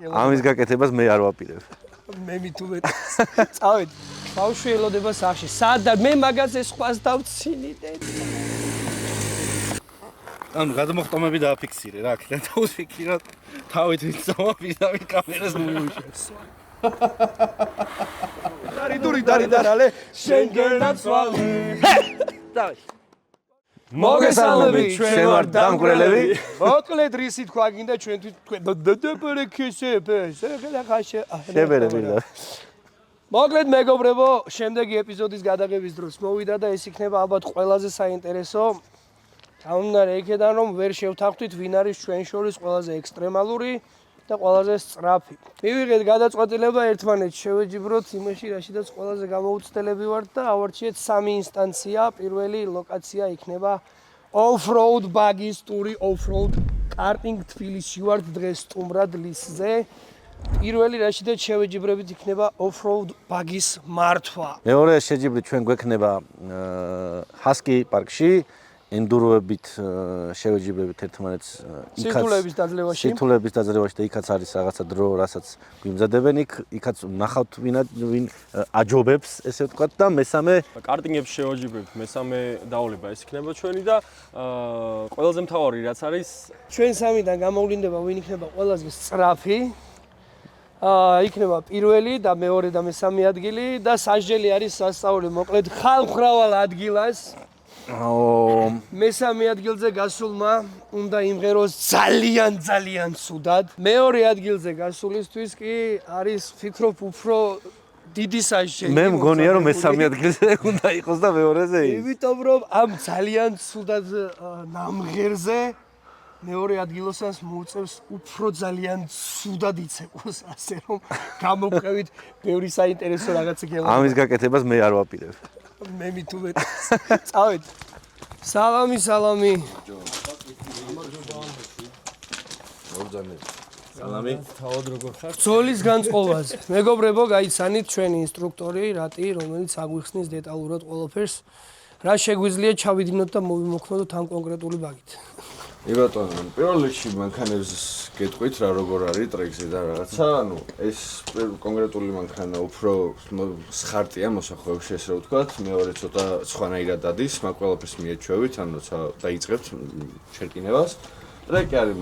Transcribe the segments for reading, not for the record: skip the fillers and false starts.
ამის გაკეთებას მე არ ვაპირებ. მე მithumet. წავედ. ბავშვი ელოდება სახში. სადა მე მაგაზე სხვას დავცინიდე. ანუ გადამოხტომები დააფიქსირე რა, აქ და დაუსფიქროთ. თავით ვიცომა ვიდავით კამერას მოვიშეს. დარი შენგენაც ვალი. დავი. მოგესალმებით, ჩვენ ვართ დამკვრელები. მოკლედ რისი თქვა გინდა ჩვენ თქვენ შებერები. მოკლედ მეგობრებო, შემდეგი ეპიზოდის გადაღების დროს მოვიდა და ეს იქნება ალბათ ყველაზე საინტერესო. გამომდინარე იქედან რომ ვერ შევთანხმდით ვინ არის ჩვენ შორის ყველაზე ექსტრემალური და ყველაზე სწრაფი. მივიღეთ გადაწყვეტილება ერთმანეთს შევეჯიბროთ იმაში, რაშიდაც ყველაზე გამოუცდელები ვართ და ავარჩიეთ სამი ინსტანცია. პირველი ლოკაცია იქნება off-road buggy-ის ტური, off-road karting თბილისში ვართ დღეს სტუმრად ლისზე. პირველი რაშიდაც შევეჯიბრებით იქნება off-road buggy-ის მართვა. მეორე შეჯიბრით ჩვენ გვექნება Husky პარკში. ენდუროებით შევეჯიბრებით ერთმანეთს სირთულეების დაძლევაში. სირთულეების დაძლევაში და იქაც არის რაღაცა დრო, რასაც გვიმზადებენ იქაც ნახავთ ვინ აჯობებს, ესე ვთქვათ და მესამე კარტინგებს შევეჯიბრებით, მესამე დავალება ეს იქნება ჩვენი და ყველაზე მთავარი რაც არის ჩვენ სამიდან გამოვლინდება ვინ იქნება ყველაზე სწრაფი. იქნება პირველი და მეორე და მესამე ადგილი და სასჯელი არის სასწაული მოკლედ ხალხმრავალ ადგილას. მესამე ადგილზე გასულმა უნდა იმღეროს ძალიან ცუდად. მეორე ადგილზე გასულისთვის კი არის ვფიქრობ უფრო დიდი სასჯელი. მე მგონია რომ მესამე ადგილზე უნდა იყოს და მეორეზე ის. იმიტომ რომ ამ ძალიან ცუდად ნამღერზე მეორე ადგილოსანს მოუწევს უფრო ძალიან ცუდად იცეკვოს, ასე რომ გამოვყევით ბევრი საინტერესო რაღაცა გელა. ამის გაკეთებას მე არ ვაპირებ. მე მithumet. წავედ. სალამი. სალამი. თავად როგორ ხარ? ბრძოლის განწყობაზე. მეგობრებო, გაიცანით ჩვენი ინსტრუქტორი რატი, რომელიც აგვიხსნის დეტალურად ყველაფერს. რა შეგვიძლია ჩავიდინოთ და მოვიმოქმედოთ ამ კონკრეტული ბაგით. ბატონო, პირველ რიგში მანქანებს გეტყვით რა როგორ არის ტრეკზე და რაღაცა, ანუ ეს კონკრეტული მანქანა უფრო სხარტია მოსახვევში, ესე რომ ვთქვათ, მეორე ცოტა სხვანაირად დადის, მაგ ყველაფერს მიეჩვევით, ანუ როცა დაიწყებთ შეკინებას. ტრეკი არის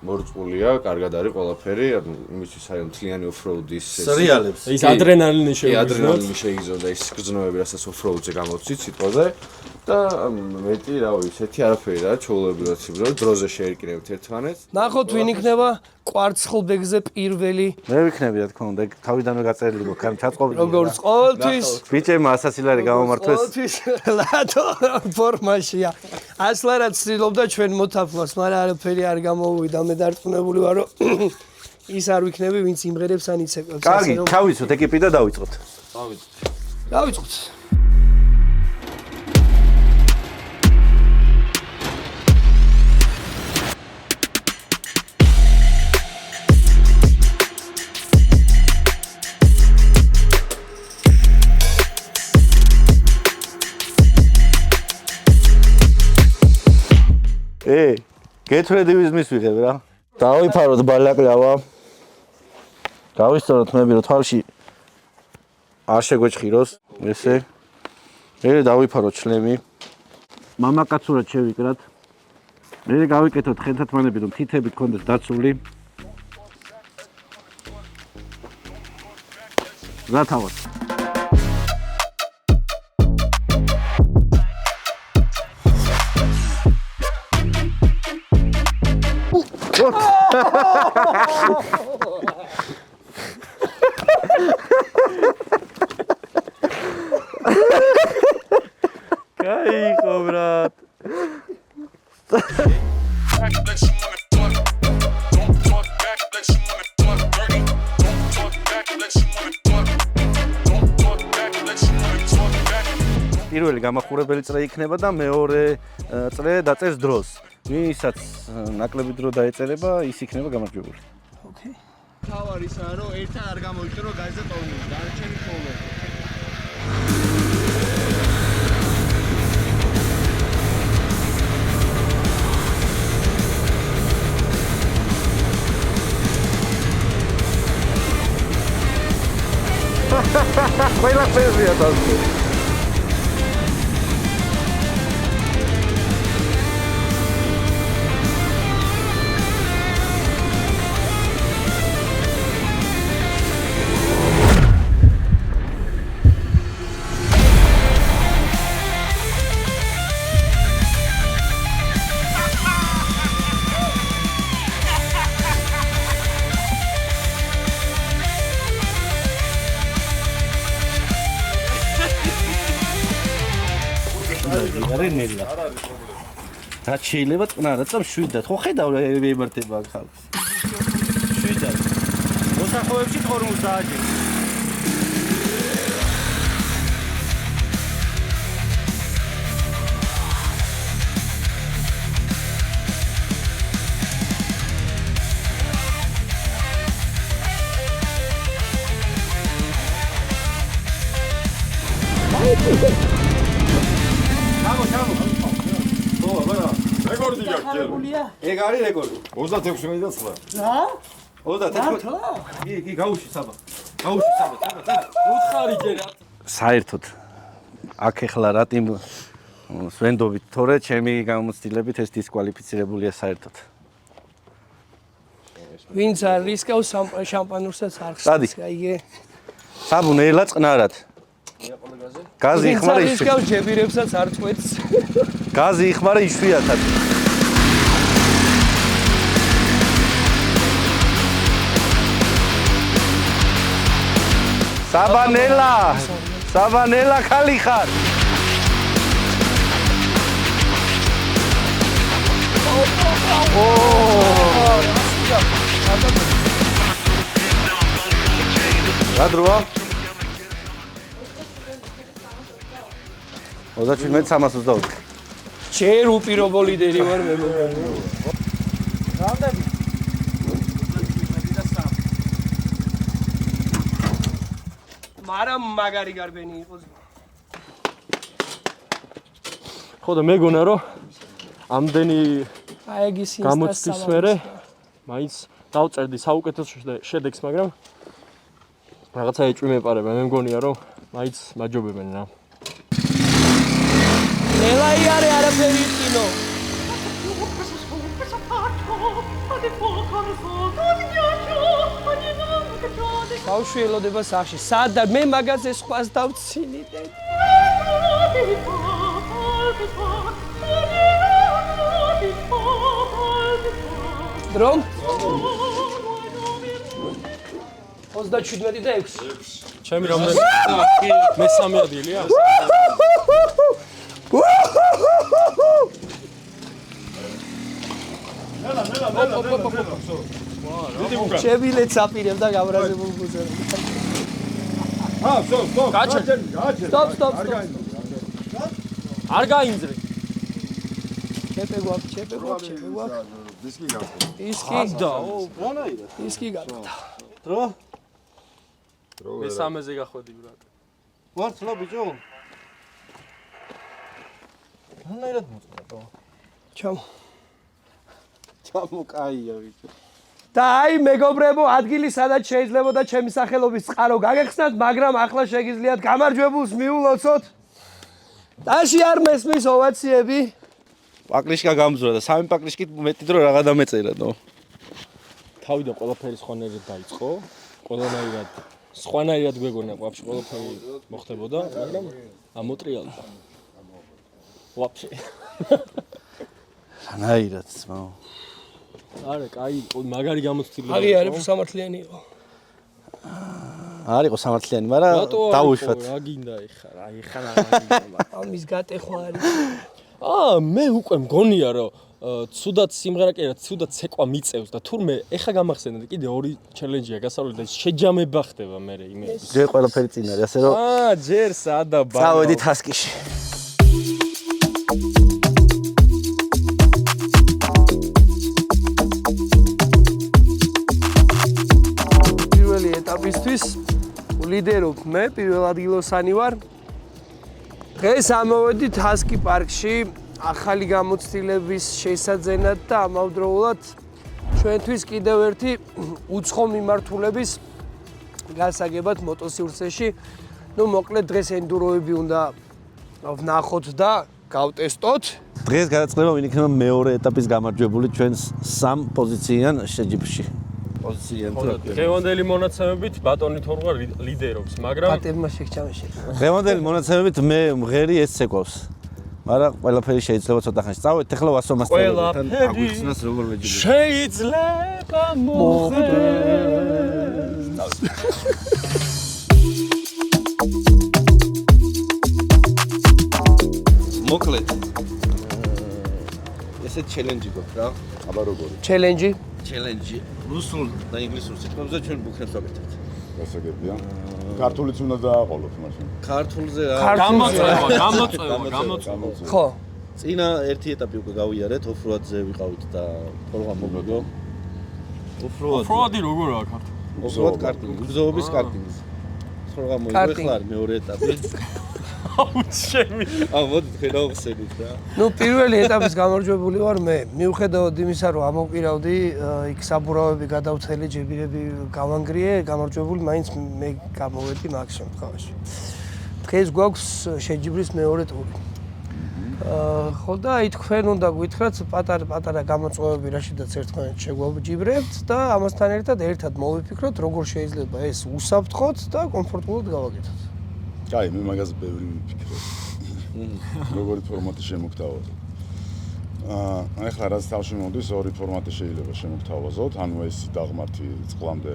მორწმულია, კარგად არის ყველაფერი, ანუ იმისთვის აი მთლიანი off-road-ის სერიალებს. ის ადრენალინი შეგვიძლია. ადრენალინი შეიგზო და ის გრძნობები, რასაც off-road-ზე გამოცით სიტყვაზე. და მეტი რავი, ესეთი არაფერი რა, ჩაულებრივად სიმბოლო, დროზე შეერკინებთ ერთმანეთს. ნახოთ ვინ იქნება კვარცხლბეგზე პირველი. მე ვიქნები რა თქმა უნდა, თავიდანვე გაწერილი მოქამ ჩაწყობილი. როგორც ყოველთვის ბიჭებმა 100 ლარი გამომართვეს. ყოველთვის ლადო ფორმაშია. ასლარად ცდილობდა ჩვენ მოთაფლას, მაგრამ არაფერი არ გამოუვიდა. მე დარწმუნებული ვარ, რომ ის არ ვიქნები, ვინც იმღერებს ან იცეკვებს. კარგი, ჩავიცოთ ეკიპი და დავიწყოთ. დავიწყოთ. გეთვრედი ვიზმის ვიღებ რა. დავიფაროთ ბალაკლავა. გავისწოროთ მები რომ თვალში არ შეგვეჭხიროს, ესე. მე დავიფაროთ შლემი. მამაკაცურად შევიკრათ. მე გავიკეთოთ ხელთათმანები რომ თითები გქონდეს დაცული. გათავოთ. Кайфо, брат. პირველი გამახურებელი წრე იქნება და მეორე წრე დაწერს დროს. ვისაც ნაკლები დრო დაეწერება, ის იქნება გამარჯვებული. ოკეი. თავარი ისაა რომ ერთად არ გამოიწრო გაზზე ტოვნი, დანარჩენი ხოლმე. ყველა ფერზეა თასი. არენელა. რა შეიძლება წყნარად წამ 7-დან. ხო ხედავ ემართება ხალხს. 7-დან. მოსახოებში 50-ჯერ. რეკორდი გაქვს. ეგ არის რეკორდი. 26 მეტრია. რა? 36. კი, გაუში საბა. გაუში საბა. უთხარი ჯერა. საერთოდ აქ ეხლა რატიმ სვენდობით თორე ჩემი გამოცდილებით ეს დისკვალიფიცირებულია საერთოდ. ვინც არ რისკავს შამპანურსაც არ სტადი. ხსნის, აიგე. საბუნელა წყნარად. გაზი ვინც იხმარა არ იშვიათად. რისკავს ჯებირებსაც არ წვეთს. გაზი იხმარა იშვიათად. საბანელა ხალი ხარ. რა დროა? 37-322. ჯერ უპირობო ლიდერი ვარ მე მოგონი. რამდენი? მაგრამ მაგარი გარბენი იყო. ხო და მეგონა რომ ამდენი აი ეგ ის გამოცდის მერე მაინც დავწერდი საუკეთესო შედეგს, მაგრამ რაღაცა ეჭვი მეპარება. მე მგონია რომ მაინც მაჯობებენ რა. ნელაი არის არაფერი კინო. ბავშვი ელოდება სახში. სადა მე მაგაზე სხვას დავცინიდე. დრომ? 37 და 6. ჩემი რამდენი? მე-3 ადგილია. შევილეთ საპირებ და გაბრაზებულ გუზერს. სტოპ. არ გაინძრე. ჩეპე გვაქვს. დისკი გაქვს. ისკი გადა. დრო? მე-3-ზე გახვედი ბრატ. ვარცლა ბიჭო. რანაირად მოწყდა? ჩამო კაია ბიჭო. და აი მეგობრებო, ადგილი სადაც შეიძლებოდა ჩემი სახელობის წყარო გაგეხსნათ, მაგრამ ახლა შეგიძლიათ გამარჯვებულს მიულოცოთ. დაში არ მესმის ოვაციები. პაკლიშკა გამძვრა და 3 პაკლიშკით მეტი დრო რაღა დამეწერა ნო. თავიდან ყველაფერი სხვანაირად დაიწყო. ყველანაირად სხვანაირად გვეგონა ყვაფში ყველაფერი მოხდებოდა, მაგრამ ამოტრიალდა. ვაფშე. რანაირად ძმაო. არა, კაი, მაგარი გამოცდილება. აღიარებ სამართლიანი იყო. არ იყო სამართლიანი, მაგრამ დაუშვათ. რა გინდა ეხა, რა ეხა რა გინდა. ამის გატეხვა არის. მე უკვე მგონია რომ ცუდად სიმღერა კი არა, ცუდად ცეკვა მიწევს და თურმე ეხა გამახსენდა კიდე 2 ჩელენჯია გასავლელი და შეჯამება ხდება მე იმედის. ჯერ ყველაფერი წინ არის, ასე რომ ჯერ სადა ბა. წავედი თასკიში. პირველი ეტაპისთვის ლიდერობ მე, პირველ ადგილოსანი ვარ. დღეს ამოვედით ჰასკი პარკში ახალი გამოცდილების შესაძენად და ამავდროულად ჩვენთვის კიდევ ერთი უცხო მიმართულების გასაგებად მოტოსივრცეში. ნუ მოკლედ დღეს ენდუროები უნდა ვნახოთ და გავტესტოთ. დღეს გადაწყდება ვინ იქნება მეორე ეტაპის გამარჯვებული ჩვენს სამ პოზიციიან შეჯიბრში. პოზიციიან თუ რა. დღევანდელი მონაცემებით ბატონი თორღა ლიდერობს, მაგრამ პატებმა შეჭამეში. დღევანდელი მონაცემებით მე მღერი ეს ცეკვავს. მაგრამ ყველაფერი შეიძლება ცოტა ხანში წავედით, ახლა ვასვამას ყველაფერი როგორ ვეჯიბრებთ. შეიძლება მოხდეს. მოკლედ ესე ჩელენჯი გვაქვს რა. აბა როგორი? ჩელენჯი. ჩელენჯი რუსულ და ინგლისურ სიტყვებზე ჩვენ ბუქნებს ვაკეთებთ. გასაგებია. ქართულიც უნდა დააყოლოთ მაშინ. ქართულზე რა გამოწვევა. ხო. წინა ერთი ეტაპი უკვე გავიარეთ, ოფროადზე ვიყავით და თორღა მომიგო. ოფროადი როგორ აქვს ქართულ? ოფროად კარტინგი, გზოობის კარტინგი. თორღა მოიგო ხლა არის მეორე ეტაპი. აუ ჩემი. მოდით ხედავხსენით რა. ნუ პირველი ეტაპის გამარჯვებული ვარ მე. მიუხედავად იმისა, რომ ამოვყირავდი, იქ საბურავები გადავთელი, ჯებირები გავანგრიე, გამარჯვებული მაინც მე გამოვედი მაგ შემთხვევაში. დღეს გვაქვს შეჯიბრის მეორე ტური. ხო და აი თქვენ უნდა გვითხრათ პატარა გამოწვევები რაშიდაც ერთმანეთს შეგვაჯიბრებთ და ამასთან ერთად მოვიფიქროთ, როგორ შეიძლება ეს უსაფრთხოდ და კომფორტულად გავაკეთოთ. კაი, მე მაგაზე ბევრი ვიფიქრე. როგორი ფორმატი შემოგთავაზოთ. ახლა რაც თავში მოდის, ორი ფორმატი შეიძლება შემოგთავაზოთ, ანუ ეს დაღმართი წყლამდე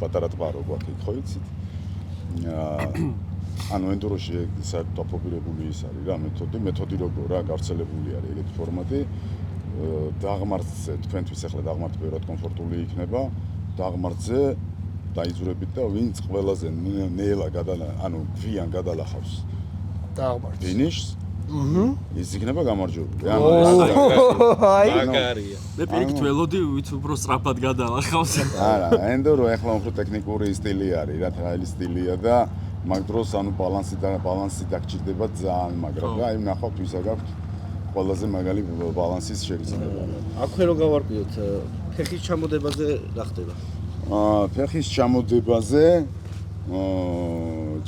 პატარა ტბარო გვაქვს იქ, ხო იცით? ანუ ენდუროში საერთოდ აპრობირებული ის არის რა მეთოდი როგორ რა გავრცელებული არის ეგეთი ფორმატი. დაღმართზე თქვენთვის ახლა დაღმართი ბევრად კომფორტული იქნება. დაღმართზე დაიძურებით და ვინც ყველაზე ნელა ანუ გვიან გადალახავს დაღმართს. ფინიშს. ის იქნება გამარჯვებული. აი მაგარია. მე პირიქით ველოდი ვით უფრო სწრაფად გადალახავს. არა, ენდურო ახლა უფრო ტექნიკური სტილი არის, რა თაილი სტილია და მაგ დროს ანუ ბალანსი დაგჭირდება ძალიან, მაგრამ რა იმ ნახავთ ვისა გაქვთ ყველაზე მაგალი ბალანსის შეგრძნება. აქვე რო გავარკვიოთ, ფეხის ჩამოდებაზე რა ხდება? ფეხის ჩამოდებაზე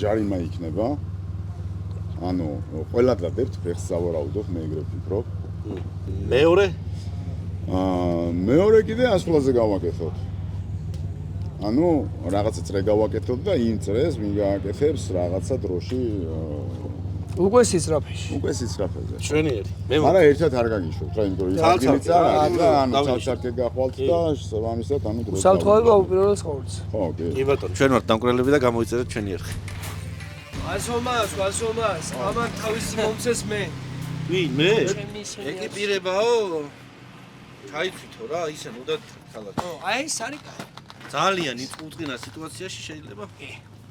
ჯარიმა იქნება. ანუ ყველა დადებთ ფეხს სავარაუდოდ, მე ეგრე ვფიქრობ. მეორე კიდე ასვლაზე გავაკეთოთ. ანუ რაღაცა წრე გავაკეთოთ და იმ წრეს ვინ გააკეთებს რაღაცა დროში უკვე სისწრაფეში. უკვე სისწრაფეზე. ჩვენიერი. არა ერთად არ გაგიშვებთ რა, იმიტომ რომ ის ადგილი წაა და ანუ ცალ-ცალკე გახვალთ და ამისად ანუ დროს. უსაფრთხოება უპირველეს ყოვლს. ხო, კი. კი ბატონო, ჩვენ ვართ დამკვრელები და გამოიწერეთ ჩვენი ერხი. ვასომას, ამან თავისი მომცეს მე. ვინ მე? ჩემი ისინი. ეკიპირებაო? ჩაიცვითო რა, ისე მუდად ქალაქში. აი ეს არის კაი. ძალიან უწყინა სიტუაციაში შეიძლება?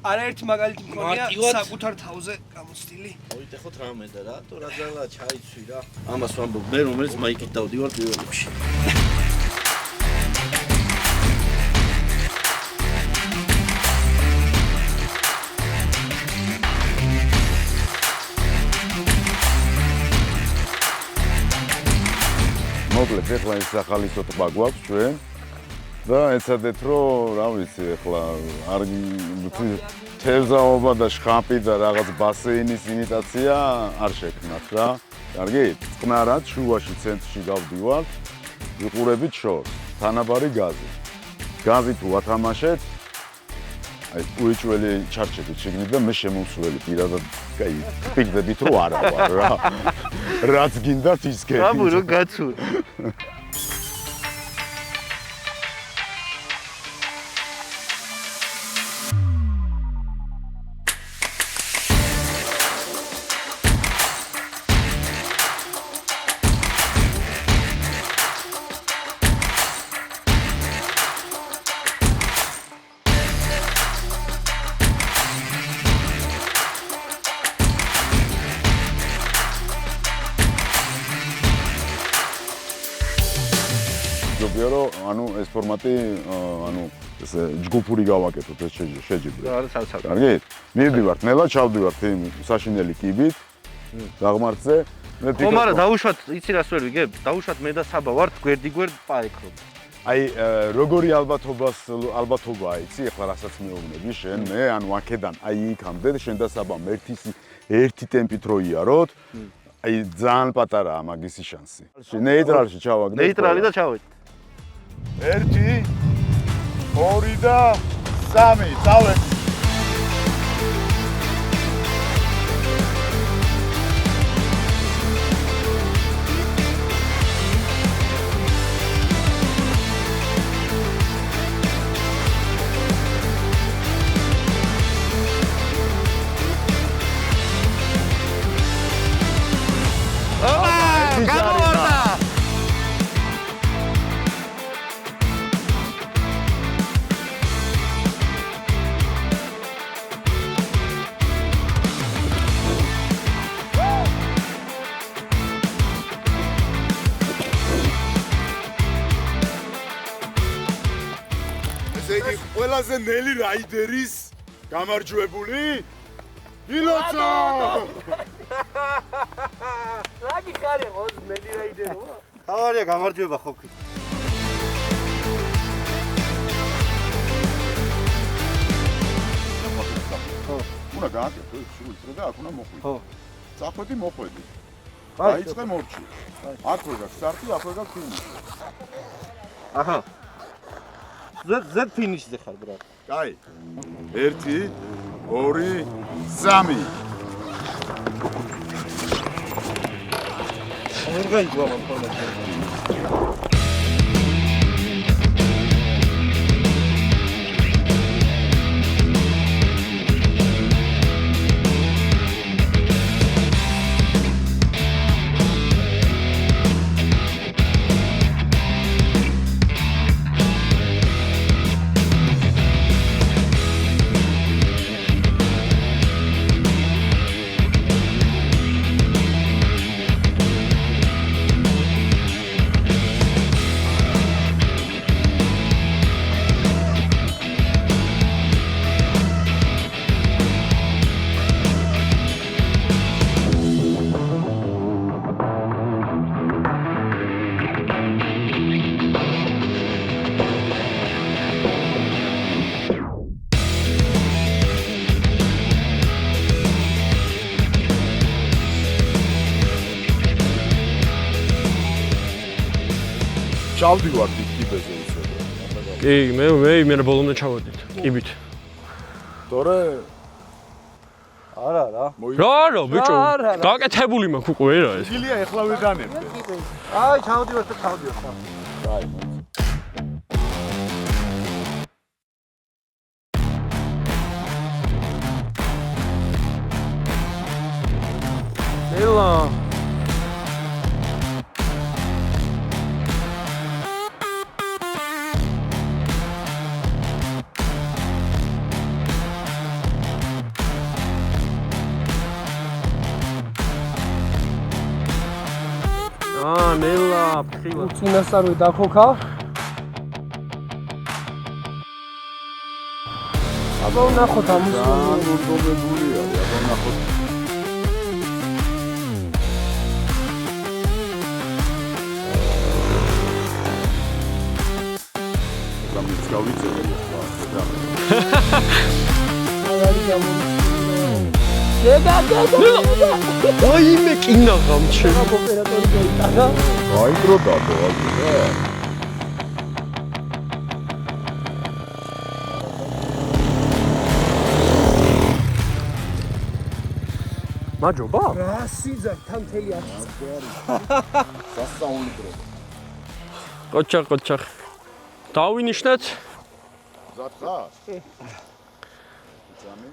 არაერთი მაგალითი მქონია მარტივად? საკუთარ თავზე გამოცდილი. მოიტეხოთ რამე და რატო რა ძალა ჩაიცვი რა. ამას ვამბობ მე, რომელიც მაიკით დავდივარ პირველებში. მოკლედ ახლა ის ახალისო ტბა გვაქვს ჩვენ და ეცადეთ რომ რა ვიცი ახლა არ თევზაობა და შხაპი და რაღაც ბასეინის იმიტაცია არ შექმნათ რა. კარგი? წყნარად შუაში ცენტრში გავდივართ, ვიყურებით შორს, თანაბარი გაზი. გაზი თუ ათამაშეთ, აი უიჭველი ჩარჩებით შეგნით და მე შემომსვლელი პირადად კაი ვფიქრდებით რომ არა ვარ რა. რაც გინდათ ის გე. აბუ რო გაცურ. ანუ ეს ფორმატი ანუ ესე ჯგუფური გავაკეთოთ ეს შეჯიბრი. არა, ცალ-ცალ. კარგი? მივდივართ, ნელა ჩავდივართ იმ საშინელი კიბით დაღმართზე. მე ხო, მაგრამ დავუშვათ, იცი რას ვერ ვიგებ? დავუშვათ მე და საბა ვართ გვერდ-გვერდ პაექრობ. აი როგორი ალბათობაა იცი ახლა რასაც მეუბნები შენ მე ანუ აქედან აი იქამდე შენ და საბამ ერთი ტემპით რო იაროთ აი ძალიან პატარაა მაგისი შანსი ნეიტრალში ჩავაგდე ნეიტრალი და ჩავედი 1 2 და 3 წავედი ყველაზე ნელი რაიდერის გამარჯვებული ილოცო რა გიხარი ხო ნელი რაიდერო თავარია გამარჯვება ხოქი უნდა გააკეთო ის სულ და აქ უნდა მოხვიდე ხო წახვედი მოხვედი დაიწყე მორჩი აქვე გაქვს სტარტი აქვე გაქვს ფინიში აჰა ზედ ფინიშზე ხარ ბრატ კაი 1 2 3 ვერ გაიგო ამ ფორმატში ჩავდივარ ტიპეზე ისე. კი, მე იმენა ბოლომდე ჩავედით. კიბით. თორე არა რა რა, ბიჭო. გაკეთებული მაქვს უკვე რა ეს. გილია ეხლა ვეღანებდე. აი ჩავდივარ და ჩავდივარ ხა კაი. ელა ნელა ფხილა წინასწარ დახოქა აბა ნახოთ ამის ნორდობებულია, აბა ნახოთ. გამიც გავიწევი ახლა. აღარი გამომწვია აი მე კინა გამჩე ოპერატორი გაიტანა აი დრო დადო, აი. მაჯობა? რა სიძარ თან მთელი აქ სასწაული დრო. ყოჩა. დავინიშნეთ. მზად ხარ? ძამი.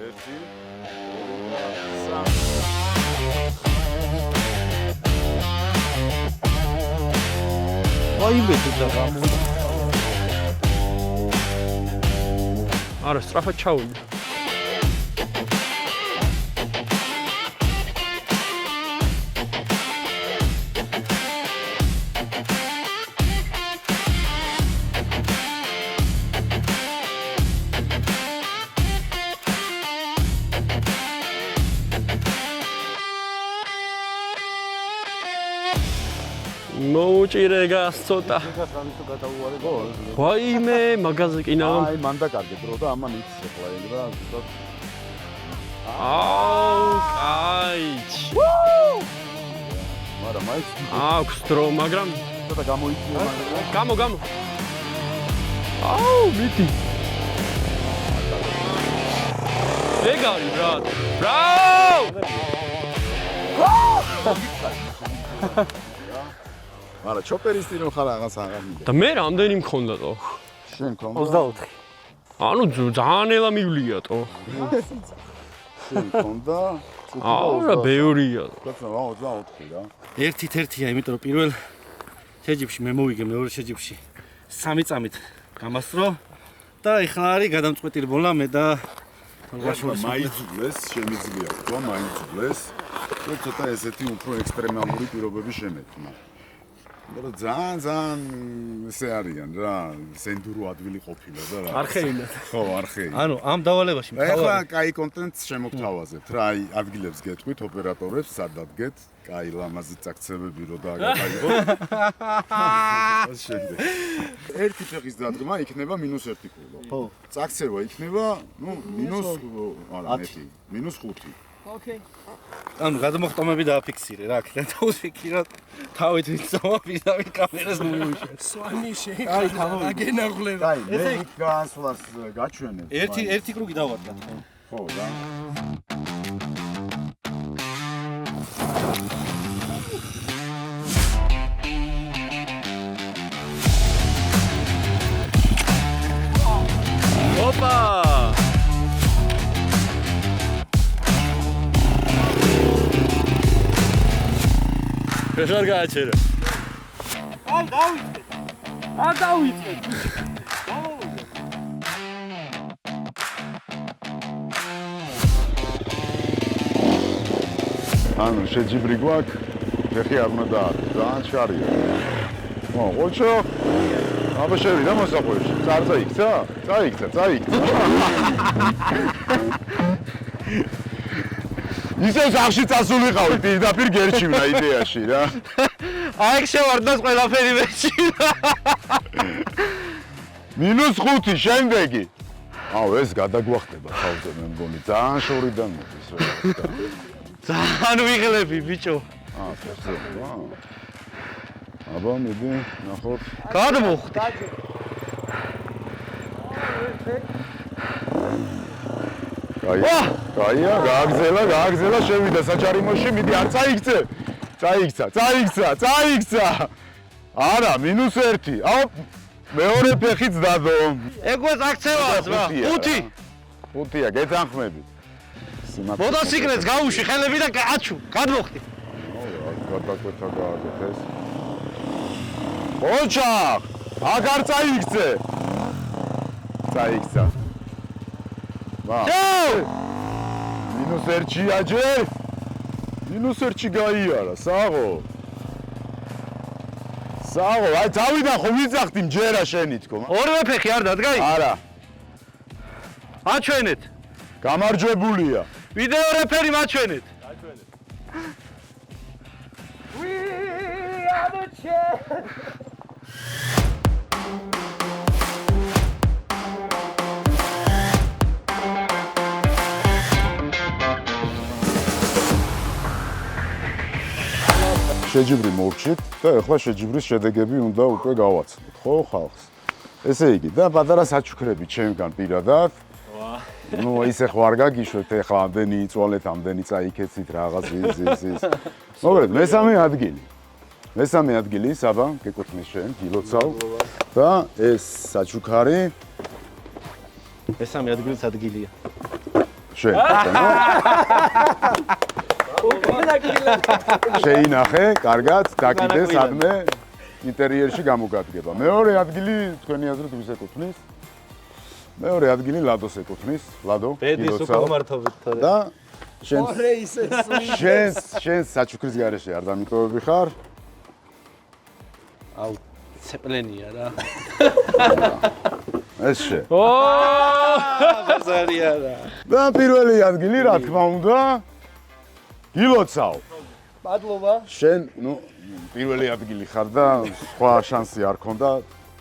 1 2 3 აი მე თუ გამო არა, სწრაფად ჩავიდე. მოჭირე გასწოტა. ვაიმე, მაგაზე კინაღამ. აი, მან დაკარგე დრო და ამან იცის ახლა ეგ რა, ზუსტად. აუ, კაი. მაგრამ აი, აქვს დრო, მაგრამ ცოტა გამოიწვია მაგრამ. გამო. აუ, მითი. ეგარი, ბრატ. ბრაუ! მაგრამ ჩოპერის ტირო ხარ რაღაც აღარ მიდე. და მე რამდენი მქონდა თო? შენ ქონდა 24. ანუ ძალიან ელა მივლია თო. შენ ქონდა აუ, რა ბევრია. კაცო, 24 რა. ერთით-ერთია, იმიტომ რომ პირველ შეჯიბში მე მოვიგე, მეორე შეჯიბში 3 წამით გამასწრო და ეხლა არის გადამწყვეტი რბოლა მე და მაიძულეს, შემიძლია თქვა, მაიძულეს. და ცოტა ესეთი უფრო ექსტრემალური პირობები შემეწმა. მაგრამ ძალიან ესე არიან რა, სენდურო ადგილი ყოფილა და რა. არხეინად. ხო, არხეინად. ანუ ამ დავალებაში ეხლა მთავარი კაი კონტენტს შემოგთავაზებთ რა, აი ადგილებს გეტყვით ოპერატორებს, სად დადგეთ, კაი ლამაზი წაქცევები რო დააგაიღოთ. შემდეგ. ერთი ფეხის დადგმა იქნება -1 კილო. ხო. წაქცევა იქნება, ნუ არა, მეტი, -5. ანუ გადამოხტომები დააფიქსირე რა, აქედან დაუსვიქიროთ თავით ვიწავა ვიზავით კამერას მოვიშე. სვანი შეიძლება აგენაღლება. კაი, მე იქ განსვლას გაჩვენებ. ერთი კრუგი დავარდა. ხო რა. ოპა! ფეხარ გააჩერა. დავიწყე. ანუ შეჯიბრი გვაქვს, ფეხი არ უნდა დაარღვე, ძალიან შარია. ოჩო. აბა შევიდა მოსაყვებში. წაიქცა? წაიქცა. ისე სახში წასულიყავი პირდაპირ გერჩივნა იდეაში რა. აი შევარდნას ყველაფერი მეჩინა. -5 შემდეგი. აუ ეს გადაგვახტება თავზე მე მგონი ძალიან შორიდან მოდის რა. ძალიან ვიღლები ბიჭო. ფეხზე. აბა მიდი ნახოთ. გადმოხდი. კაია, გააგზელა, შევიდა საჭარიმოში, მიდი არ წაიქცე. წაიქცა. არა, -1. აუ, მეორე ფეხიც დადო. ეგ აქცევაა რა. 5-ია, გეთანხმები. მოტოციკლებს გაუში ხელები და აჩუ, გადმოხდი. გადაკვეთა გააკეთ ეს. ოჩახ, აგარ წაიქცე. წაიქცა. -1 აჯერ. -1 გაიარა, საღო, აი თავიდან ხო ვიძახდი მჯერა შენი თქო. ორივე ფეხი არ დადგა? არა. აჩვენეთ. გამარჯვებულია. ვიდეო რეფერი მაჩვენეთ. შეჯიბრი მოვჭით და ეხლა შეჯიბრის შედეგები უნდა უკვე გავაცნოთ, ხო, ხალხს. ესე იგი, და პატარა საჩუქრები ჩემგან პირადად. ნუ ისე ხო არ გაგიშვებთ, ეხლა ამდენი იწვალეთ, ამდენი წაიქეცით რაღაც ის. მოგეთ, მესამე ადგილი, საბა, გეკუთვნის შენ, გილოცავ და ეს საჩუქარი მესამე ადგილიც ადგილია. შენ, შეინახე, კარგად, დაკიდე სადმე ინტერიერში გამოგადგება. მეორე ადგილი თქვენი აზრით ვის ეკუთვნის? მეორე ადგილი ლადოს ეკუთვნის. ლადო, ბედის უკვე მართობით თორე. და შენ საჩუქრის გარეშე არ დამიტოვები ხარ? აუ, ცეპლენია რა. ეს შე. ბაზარია რა. და პირველი ადგილი, რა თქმა უნდა, გილოცავ. მადლობა. შენ, პირველი ადგილი ხარ და სხვა შანსი არ ქონდა.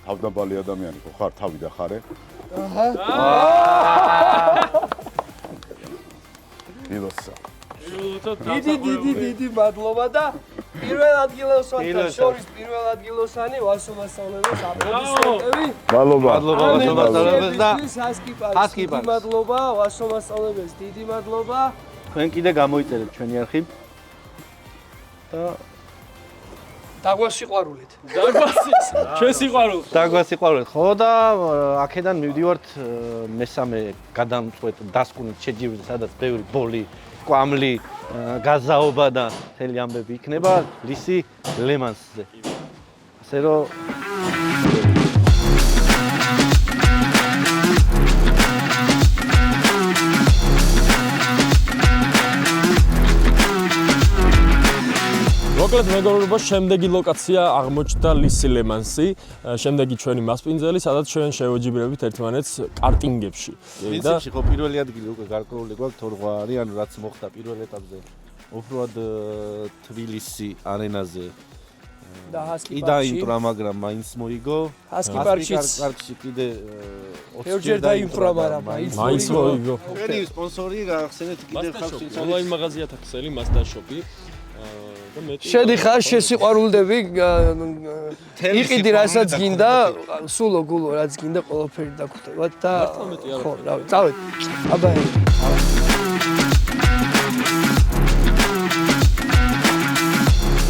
თავდაბალი ადამიანი ხო ხარ, თავი და ხარე. ილოსა. დიდი მადლობა და პირველ ადგილოსანთან შორის პირველ ადგილოსანი ვასომასწავლებელი აპლოდისმენტები. მადლობა. მადლობა და ჰასკიპარს. მადლობა ვასომასწავლებელს, დიდი მადლობა. თქვენ კიდე გამოიწერეთ ჩვენი არხი და დაგვასიყვარულეთ. ჩვენ სიყვარულთ. დაგვასიყვარულეთ. ხო და აქედან მივდივართ მესამე გადამწყვეტ დასკვნით შეჯიბრზე, სადაც ბევრი ბოლი, კვამლი, გაზაობა და მთელი ამბები იქნება ლისი ლემანსზე. ასე რომ მოკლედ მეგობრებო, შემდეგი ლოკაცია აღმოჩნდა ლისი ლემანსი, შემდეგი ჩვენი მასპინძელი, სადაც ჩვენ შევეჯიბრებით ერთმანეთს კარტინგებში. პრინციპში ხო პირველი ადგილი უკვე გარკვეული გვაქვს თორღვარი, ანუ რაც მოხდა პირველ ეტაპზე. უბრალოდ თბილისი არენაზე და კი დაიმტრა, მაგრამ მაინც მოიგო. ჰასკიპარკშიც კიდე 20 ჯერ დაიმტრა, მაგრამ მაინც მოიგო. ჩვენი სპონსორი გახსენეთ კიდე ხალხს ონლაინ მაღაზია თაქსელი Master Shop-ი. შედიხარ შესიყვარულდები იყიდი რასაც გინდა სულო გულო რაც გინდა ყველაფერი დაგხვდებათ და ხო რავი წავედ აბა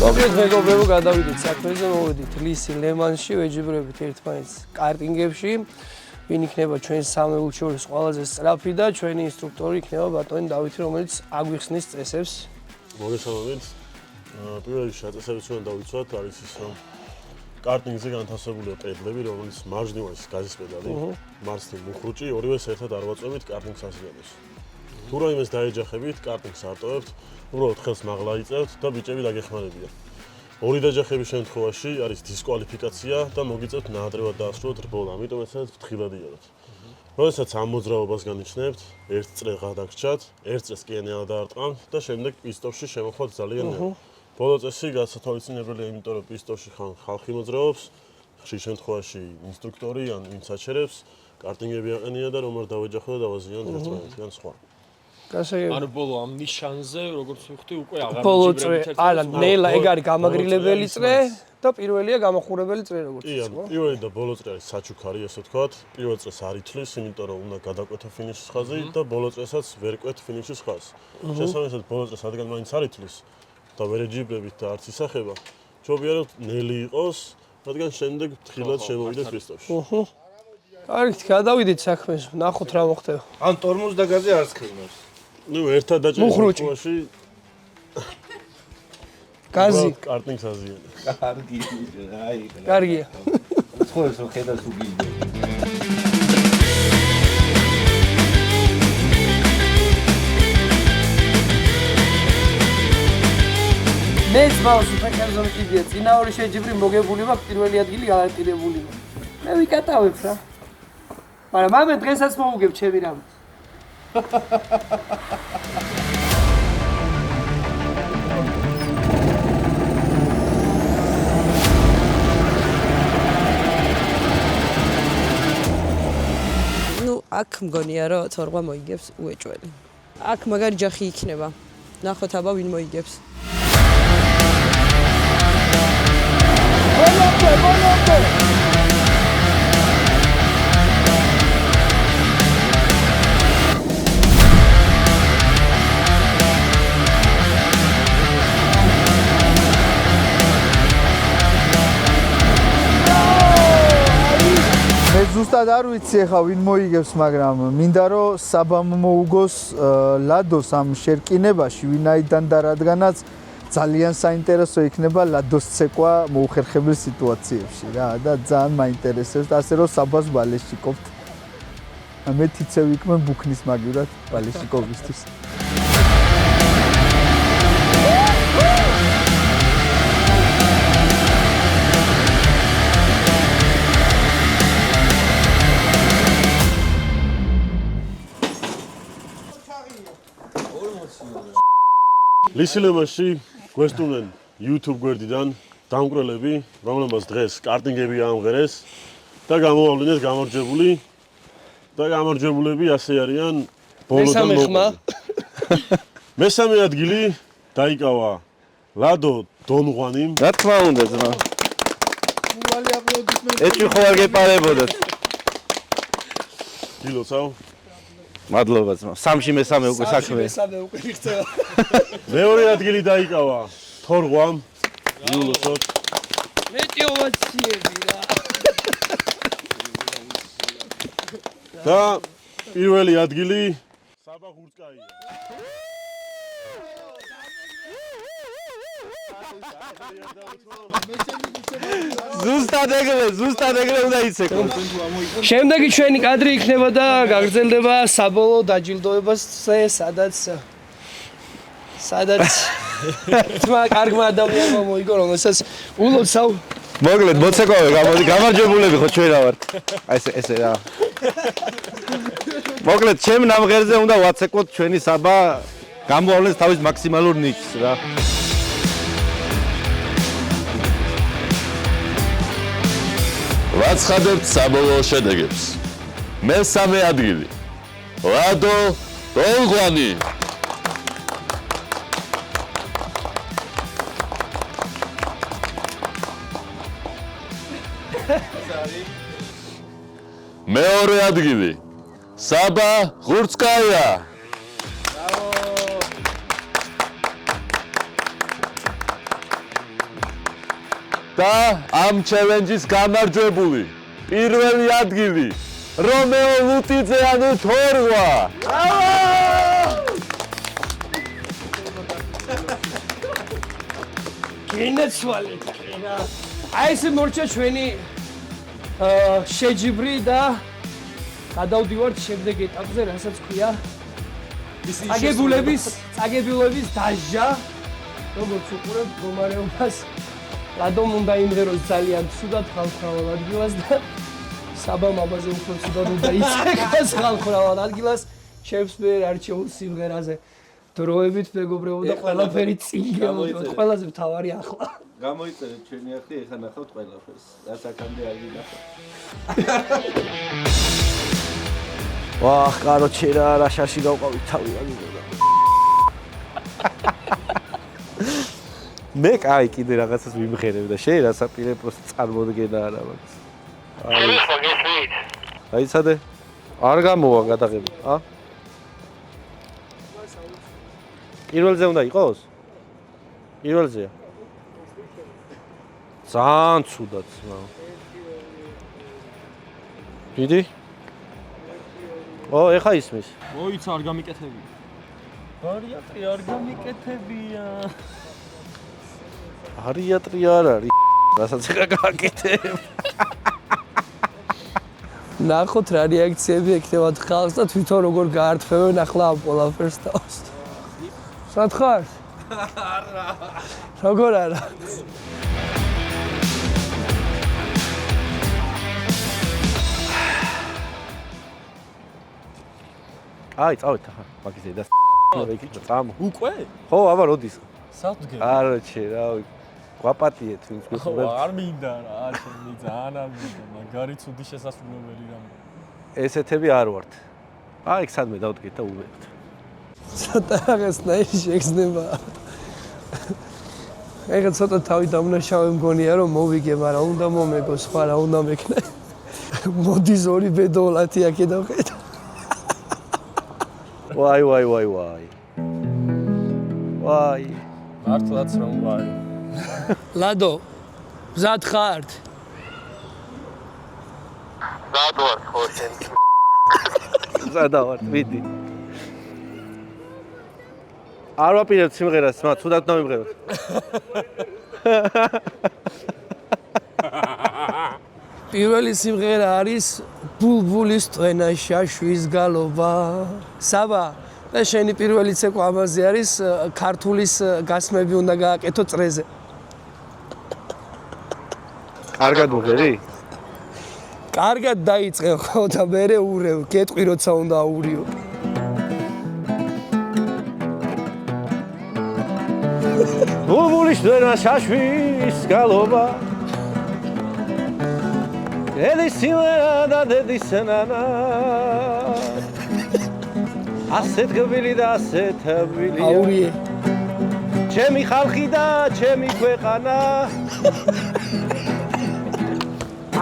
მოკლედ მეგობრებო გადავიდეთ საქმეზე მოვედით ლისი ლემანსში ვეჯიბრებით ერთმანეთს კარტინგებში ვინ იქნება ჩვენ სამეულს შორის ყველაზე სწრაფი და ჩვენი ინსტრუქტორი იქნება ბატონი დავითი რომელიც აგვიხსნის წესებს მოგესალმებით პირველ რიგში წესებიც უნდა დავიცვათ არის ის რომ კარტინგზე განთავსებულია პედლები რომელიც მარჯვნივ გაზის პედალი მარცხნივ მუხრუჭი ორივეს ერთად არ ვაწვევით კარტინგს ასრულებს თუ რაიმეს დაეჯახებით კარტინგს არტოვებთ უბრალოდ ხელს მაღლა იწევთ და ბიჭები დაგეხმარებიან ორი დაჯახების შემთხვევაში არის დისკვალიფიკაცია და მოგიწევთ ნაადრევად დაასრულოთ რბოლა ამიტომ ეცადეთ ფრთხილად იაროთ როდესაც ამ მოძრაობას განიშნებთ ერთ წრე გადაგრჩათ ერთ წრეს კენელა დაარტყამთ და შემდეგ პისტოლში შემოხვათ ძალიან ნელ ბოლო წესი გასათვალისწინებელია იმიტომ რომ პისტოლში ხალხი მოძრაობს ხშირ შემთხვევაში ინსტრუქტორი ან ვინც აჩერებს კარტინგები აყენია და რომ არ დავეჯახო და დავაზიანოთ ერთმანეთს ან სხვა გასაგებია ანუ ბოლო ამ ნიშანზე როგორც ვიხდი უკვე აღარ ბოლო წრე არა ნელა ეგ არის გამაგრილებელი წრე და პირველია გამახურებელი წრე როგორც კი ანუ პირველი და ბოლო წრე არის საჩუქარი ესე ვთქვათ პირველ წრეს არ ითვლის იმიტომ რომ უნდა გადაკვეთო ფინიშის ხაზი და ბოლო წრესაც ვერ კვეთ ფინიშის ხაზს შესაბამისად ბოლო წრეს რადგან მაინც არ ითვლის და ვერ ეჯიბრებით და არც ისახება ჯობია რომ ნელი იყოს რადგან შემდეგ თხილად შემოვიდეს პისტოლში კარგით გადავიდეთ საქმეს ნახოთ რა მოხდება ან ტორმოზ და გაზი არც ხმავს ნუ ერთად დაჭერილ შემთხვევაში გაზი კარტინგს აზიანებს კარგი აი კარგია ხო ეს ხედავს უგილდე მე ზავს ფეხებზე მიდია წინა ორი შეჯიბრი მოგებული მაქვს პირველი ადგილი გარანტირებული მე ვიკატავებ რა მაგრამ ამე დღესაც მოვუგებ ჩემი რამე ნუ აქ მგონია რომ თორღვა მოიგებს უეჭველი აქ მაგარი ჯახი იქნება ნახოთ აბა ვინ მოიგებს მე ზუსტად არ ვიცი ახლა ვინ მოიგებს, მაგრამ მინდა რომ საბამ მოუგოს ლადოს ამ შერკინებაში, ვინაიდან და რადგანაც ძალიან საინტერესო იქნება ლადოს ცეკვა მოუხერხებელ სიტუაციებში რა და ძალიან მაინტერესებს და ასე რომ საბას ბალეშიკოვთ. მე თიცე ვიკმენ ბუქნის მაგივრად ბალეშიკოვისთვის. ლისი ლემანსში გვესტუმენ YouTube გვერდიდან დამკვირვებლები, რომლებსაც დღეს კარტინგები აამღერეს და გამოავლინეს გამარჯვებული და გამარჯვებულები ასე არიან ბოლოდან მესამე ადგილი დაიკავა ლადო დონღვანიმ. რა თქმა უნდა ძმა. ეჭვი ხო არ გეპარებოდათ. გილოცავ. მადლობა ძმა. სამში მესამე უკვე საქმე. მესამე უკვე იქცევა. მეორე ადგილი დაიკავა თორღვამ. გილოცავ. მეტი ოვაციები რა. და პირველი ადგილი საბა ხურცკაია. ზუსტად ეგრე უნდა იცექო. შემდეგი ჩვენი კადრი იქნება და გაგრძელდება საბოლოო დაჯილდოებაზე, სადაც თმა კარგმა ადამიანმა მოიგო, რომელსაც ულოცავ. მოგლედ მოცეკვავე გამოდი გამარჯვებულები ხო ჩვენ რა ვართ. აი ესე რა. მოგლედ ჩემ ნამღერზე უნდა ვაცეკვოთ ჩვენი საბა გამოავლენს თავის მაქსიმალურ ნიჭს რა. ვაცხადებთ საბოლოო შედეგებს. მესამე ადგილი ლადო დონღვანი. მეორე ადგილი საბა ხურცკაია. და ამ ჩელენჯის გამარჯვებული პირველი ადგილი რომეო ლუტიძე ანუ თორღვა. გენაცვალეთ რა. აი ეს მორჩა ჩვენი შეჯიბრი და გადავდივართ შემდეგ ეტაპზე, რასაც ქვია წაგებულების დაჟა. როგორც უყურებ მდგომარეობას, ლადომ უნდა იმღეროს ძალიან ცუდად ხალხმრავალ ადგილას და საბამ აბაზე უფრო ცუდად უნდა იცეკვას ხალხმრავალ ადგილას. ჩემს მიერ არჩეულ სიმღერაზე დროებით მეგობრებო და ყველაფერი წინ გელოდოთ. ყველაზე მთავარი ახლა გამოიწერეთ ჩვენი ახლა ეხა ნახავთ ყველაფერს. რაც აქამდე არ გინახავთ. ვახ, კაროჩე რა შაში გავყავით თავი რა გიგონა. მე კაი კიდე რაღაცას ვიმღერებ და შე რასაპირე პროსტ წარმოდგენა არა მაქვს. აი სადე არ გამოვა გადაღები, ა? პირველზე უნდა იყოს? პირველზეა. ძალიან ცუდად ძმა. დიდი? ეხა ისმის. მოიცა არ გამიკეთებია. ბარიატრი არ გამიკეთებია. ბარიატრი არ არის. რასაც ეხა გააკეთებ. ნახოთ რა რეაქციები ექნებათ ხალხს და თვითონ როგორ გაართმევენ ახლა ამ ყველაფერს თავს. სად ხარ? არა. როგორ არა? აი, წავით ახლა მაგიზე და ვეკითხე წამო. უკვე? ხო, აბა როდის? სად გე? არჩე, რავი. გვაპატიეთ ვინც გიხურებ. ხო, არ მინდა რა, ჩემი ძალიან არ მინდა, მაგარი ცუდი შესაძლებელი რამე. ესეთები არ ვართ. აი, სადმე დავდგეთ და უბერთ. ცოტა რაღაცნაირი შეგრძნება. ეხლა ცოტა თავი დამნაშავე მგონია რომ მოვიგე, მაგრამ უნდა მომეგო, სხვა რა უნდა მექნე. მოდის ორი ბედოლათი აქედან ხედა. ვაი. მართლაც რომ ვაი. ლადო, მზად ხარ? მზად ვარ ხო შენ? მზად ვარ, მიდი. არ ვაპირებ სიმღერას, მაგრამ თუდად დავიმღეროთ. პირველი სიმღერა არის ბულბულის ტვენა შაშვის გალობა. საბა და შენი პირველი ცეკვა ამაზე არის ქართულის გასმები უნდა გააკეთო წრეზე. კარგად მღერი? კარგად დაიწყე ხო და მერე ურევ, გეტყვი როცა უნდა აურიო. ბულბულის დენა შაშვის გალობა დედის სიმღერა და დედის ნანა ასეთ გბილი და ასეთ ბილია აურიე ჩემი ხალხი და ჩემი ქვეყანა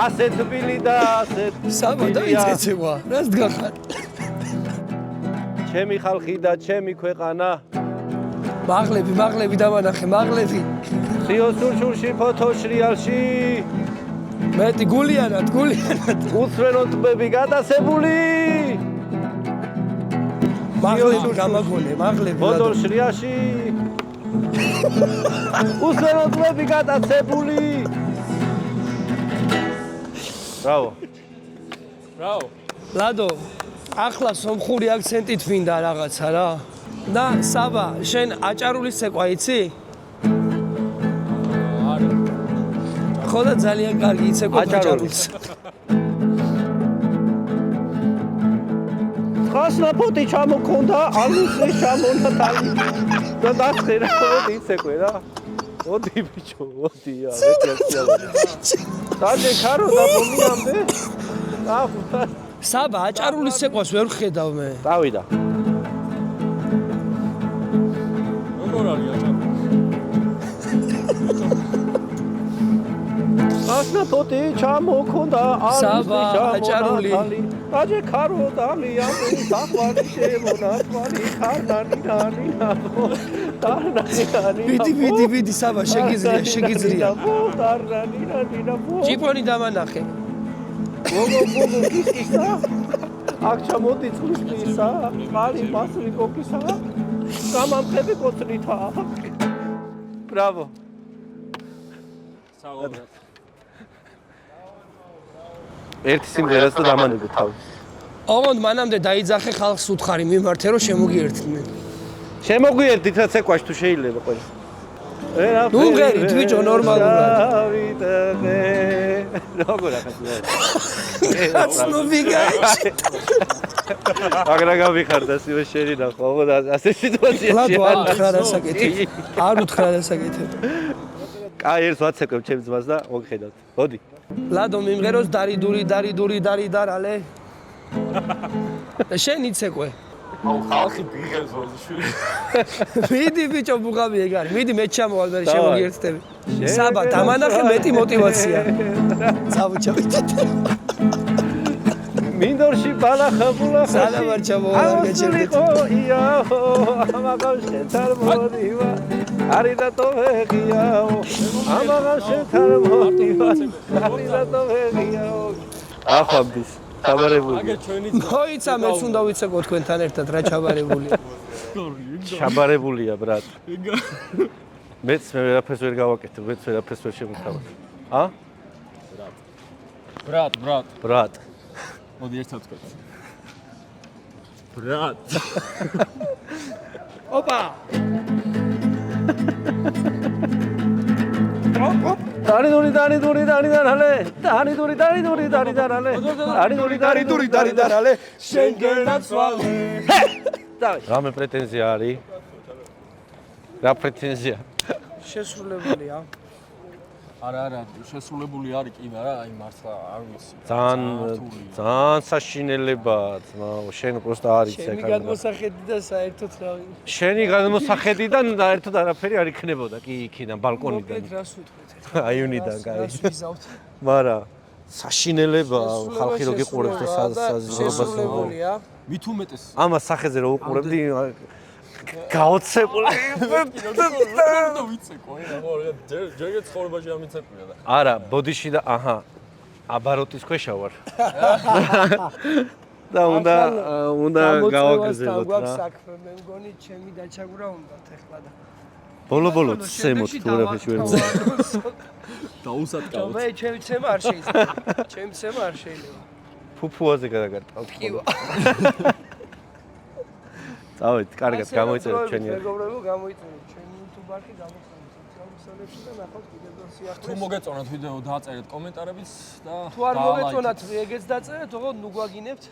ასეთ ბილი და ასეთ საბა დაიწეცება რას დგახარ ჩემი ხალხი და ჩემი ქვეყანა მაღლები დამანახე მაღლები სიოსურში ფოთოშრიალში მეტი გულიანად უსვენო ტბები გადასებული მაღლები გამაგონე მაღლები ფოთოშრიაში უსვენო ტბები გადასებული ბრავო ლადო ახლა სომხური აქცენტით ვინდა რაღაცა რა და საბა შენ აჭარულის ცეკვა იცი? არა ხო და ძალიან კარგი იცეკვე აჭარულს ხასნა პოტი ჩამოქონდა ალუსი ჩამონათალი და დაწერა მოდი იცეკვე რა მოდი ბიჭო მოდი დაჯე ქარო და ბომიამდე საბა აჭარულის ცეკვას ვერ ხედავ მე დავიდა ხასნა პოტი ჩამოქონდა ალუსი ჩამონათალი დაჯე ქარო და მიამდე საყვარი შემონათვალი ხარნანი ვიდი საბა შეგიძლია ჭიპონი დამანახე გოგო კისკისა აქ ჩამოდი წყლის მისა მარი მასლი კოკისა გამამხები კოცნითა ბრავო ერთი სიმღერას და დამანებო თავი ოღონდ მანამდე დაიძახე ხალხს უთხარი მიმართე რომ შემოგიერთდნენ შემოგვიერთდით რა ცეკვაში თუ შეიძლება ყველა ნუ ღერით ბიჭო ნორმალურად როგორ ახლა კაცნო ვიგაიჩი აგრა გამიხარდა სიო შენი ნახო და ასე სიტუაციაში არ უთხრა დასაკეთებ კაი ერთს ვაცეკვებ ჩემს ძმას და მოგხედავთ მოდი ლადო მიმღეროს დარი დარალე და შენ იცეკვე აუ ხალხი ბიღებს ოზიშვილი ვიდი ბიჭო ბუღამი ეგარი ვიდი მე ჩამოვალ მე შემოგიერთდები საბა დამანახე მეტი мотиваცია წავუჩავით მინდორში ბალახაბულა სალამარ ჩამოვალ გაჩერდით იაო ამაღალ შეთარ მოდივა არიდა то ვეგიაო ამაღალ შეთარ მოდივა არიდა то ვეგიაო ახამბის ჩაბარებული მოიცა მეც უნდა ვიცეკო თქვენთან ერთად რა ჩაბარებულია ჩაბარებულია ბრატ მეც ვერაფერს ვერ გავაკეთებ მეც ვერაფერს ვერ შემოთავაზ ბრატ მოდი ერთად ვთქვათ ბრატ ოპა დარი დარალე შენგენაც ვალე რამე პრეტენზია არის რა პრეტენზია შესრულებულია არა შესრულებული არის კი მაგრამ აი მართლა არ ვიცი ძალიან საშინელებაა ძმაო შენ პროსტა არის ეს შენი გადმოსახედი და საერთოდ რავი შენი გადმოსახედიდან საერთოდ არაფერი არ იქნებოდა კი იქიდან ბალკონიდან მოკლედ რას ვიტყვით აიუნიდან კაი მაგრამ საშინელებაა ხალხი რო გიყურებს და საზრდოობას შესრულებულია მით უმეტეს ამას სახეზე რო უყურებდი გაოცებული და ვიცეკო ჯერგე ცხოვრებაში არ მიცეკვია და არა ბოდიში და აჰა აბაროტის ქვეშა ვარ და უნდა გავაგზავნოთ რა საქმე მე მგონი ჩემი დაჩაგვრა უნდათ ეხლა და ბოლო ცემოთ თუ რაფერში ვერ დაუსატკავთ მე ჩემი ცემა არ შეიძლება ფუფუაზე გადაგარტყავთ წავით კარგად გამოიწერეთ ჩვენი მეგობრებო გამოიწერეთ ჩვენი YouTube არხი გამოხსნით სოციალურ და ნახავთ კიდევ სიახლეს თუ მოგეწონათ ვიდეო დააწერეთ კომენტარებიც და თუ არ მოგეწონათ ეგეც დაწერეთ ოღონდ ნუ გვაგინებთ